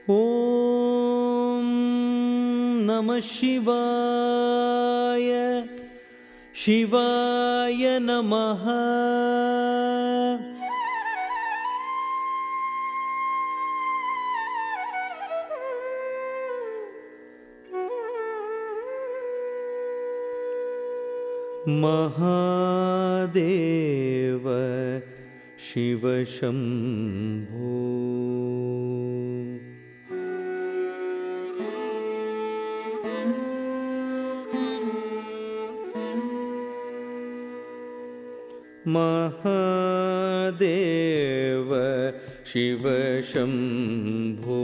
ಓಂ ನಮಃ ಶಿವಾಯ ಶಿವಾಯ ನಮಃ. महादेव शिव शम्भो। महादेव शिव शम्भो।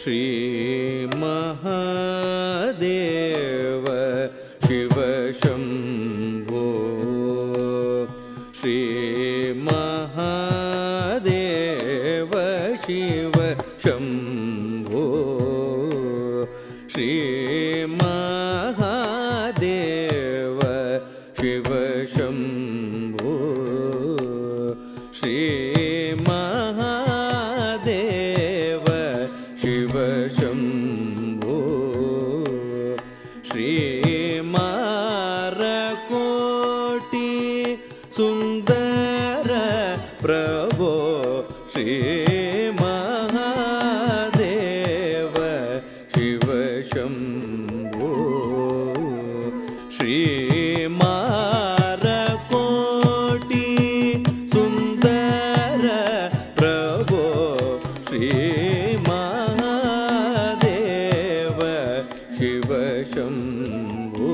श्री महादेव शिव शम्भो। श्री महादेव शिव शम्भो। श्री महादेव शिव शम्भो। श्री महादेव शिव शम्भो। श्री मारकोटि सुन्दर प्रभो। श्री महादेव शिव शम्भो। श्री मारकोटि सुन्दर प्रभो। श्री महादेव शिव शम्भो।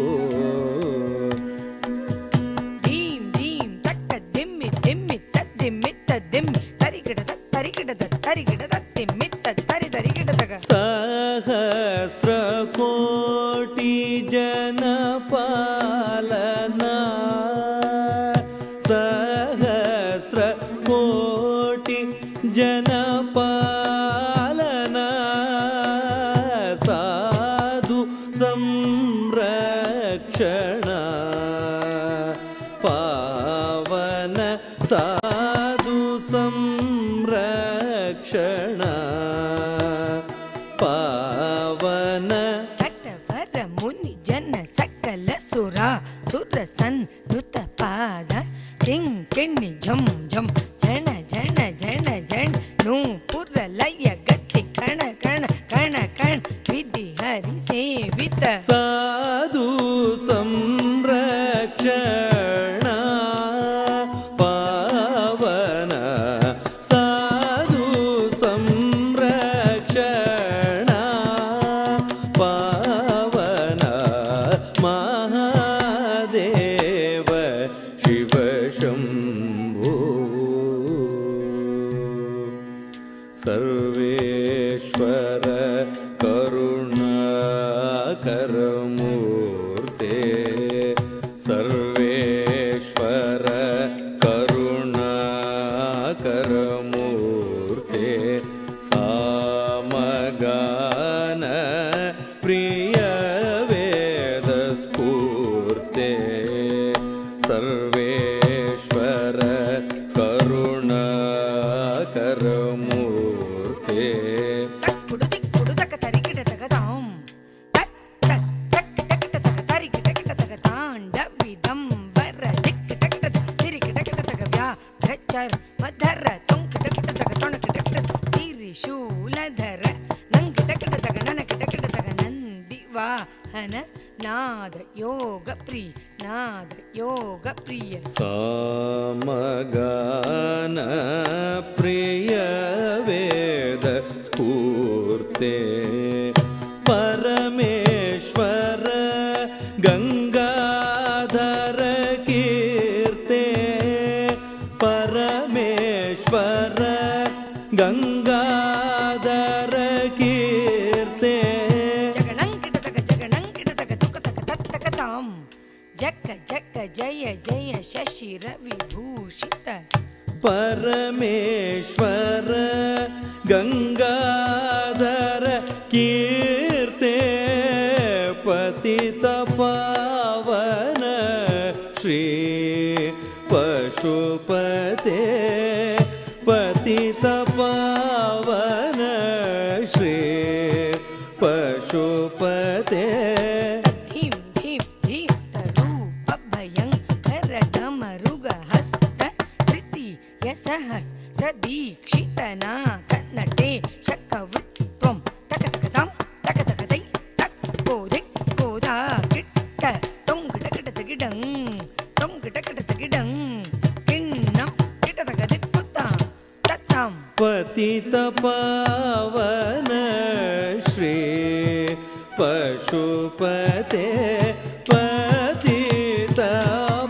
ದೀಂ ದೀಂ ತಕ್ಕ ದಿಮ್ಮಿ ದಿಮ್ಮಿ ತದ್ದಿಮ್ಮಿತ್ತ ದಿಮ್ಮಿ ತರಿಗಿಡದ ತರಿಗಿಡದ ತರಿಗಿಡದ ತಿಮ್ಮಿತ್ತ ತರಿ ತರಿಗಿಡದಗ सहस्र कोटि जन पालना। सहस्र कोटि जन पालना। साधु संरक्षणा पावन। साधु संरक्षणा पावन। ಕಟವರ ಮುನಿ ಜನ ಸಕಲ ಸುರ ಸುರ ಸನ್ನುತ ಪಾದ ಕಿಂಕಿಣಿ ಝಂ ಝಂ ಜಣ ಜಣ ಜಣ ಜಣ ನೂಪುರ ಲಯ ಗತಿ ಕಣ ಕಣ ಕಣ ಕಣ ವಿಧಿ ಹರಿ ಸೇವಿತ साधु संरक्षणा पावन। साधु संरक्षणा पावन। महादेव शिव शम्भो। सर्वेश्वर करुणाकरमूर्ते। सर्वेश्वर करुणाकरमूर्ते। सामगान प्रिय वेदस्फूर्ते। सर्वेश्वर करुणाकरमूर्ते। ಕುಡು ದಿಕ್ಕುಡು ತಕ ತರಿಗಿಡ ತಗದಾಂ ತಕ್ ತಕ್ ತಕ್ ಟಕ ತಕ ತರಿಗಿಡ ಕಿಡ ತಗ ತಾಂಡವಿದಂಬರ ದಿಕ್ಕ ಟಕ ತಕ ತಿರಿಗಿಡ ಕಿಡ ತಗ ವ್ಯಾಘ್ರಚರ್ ಮಧರ ತುಂಕ ಟಕ ತಗ ತೊಣಕ ಟಕ ತಿರಿಶೂಲಧರ ನಂಕ ಟಕ ತಗ ನನಕ ಟಕ ತಗ ನಂದಿ ವಾಹನ ನಾದ ಯೋಗ ಪ್ರಿಯ ನಾದ ಯೋಗ ಪ್ರಿಯ सामगान प्रिय वेद स्फूर्ते। परमेश्वर गंगाधर कीर्ते। परमेश्वर गंगाधर कीर्ते। ಜಗಣಂಕಿಟ ತಗ ಜಗಣಂಕಿಟ ತಗ ತುಕ ತಗ ತತ್ತಕ ತಾಂ ಜಕ್ಕ ಜಕ್ಕ ಜಯ ಜಯ ಶಶಿರ ವಿಭೂಷಿತ परमेश्वर गंगाधर कीर्ते। पतित पावन श्री पशुपते। पतित पावन श्री पशुपते। ಧೀಂ ಧೀಂ ಧೀಂ ತರೂಪ ಭಯಂಕರ ಡಮರುಗ ಹಸ್ತ ತೃತೀಯ ಸಹಸ್ರ ದೀಕ್ಷಿತನಾಥ ನಟೇ ಶಕವೃತ್ವಂ ತಕ ತಕ ತಂ ತಕ ತಕ ತೈ ತಕ್ ಕೋದಿಕ್ ಕೋದಾ ಕಿಟ್ಟ ತುಂಗಡ ಪತಿತ ಪಾವನ ಶ್ರೀ ಪಶುಪತೆ ಪತಿತ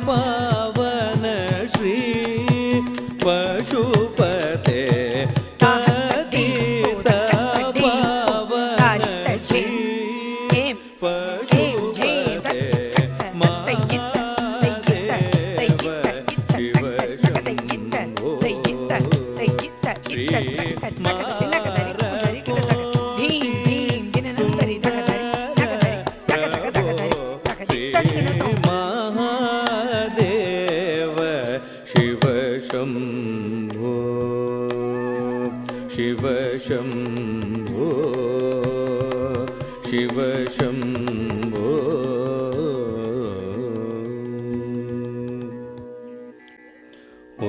ಪಾವನ ಶ್ರೀ ಪಶುಪತೆ ಪತಿತ ಪಾವನ ಶ್ರೀ ಪಶುಪತೆ ಮಹಾದೇವ ಶಿವ ಶಂಭೋ ಶಿವ ಶಂಭೋ ಶಿವ ಶಂಭೋ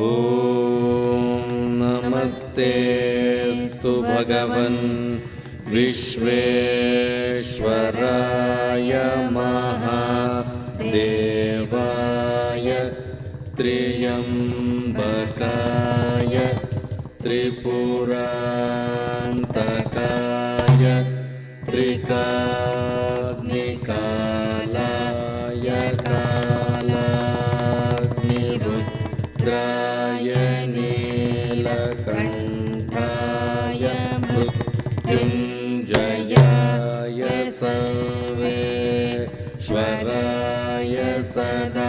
ಓಂ ನಮಸ್ತೆಸ್ತು ಭಗವನ್ ವಿಶ್ವೇಶ್ವರಾಯ ಮಹಾದೇವಾಯ ತ್ರ್ಯಂಬಕಾಯ ತ್ರಿಪುರಾಂತಕಾಯ ತ್ರಿಕಾಗ್ನಿಕಾಲಾಯ ಕಾಲಾಗ್ನಿರುದ್ರಾಯ ನೀಲಕಂಠಾಯ ಮೃತ್ಯುಂಜಯಾಯ ಸರ್ವೇಶ್ವರಾಯ ಸದಾ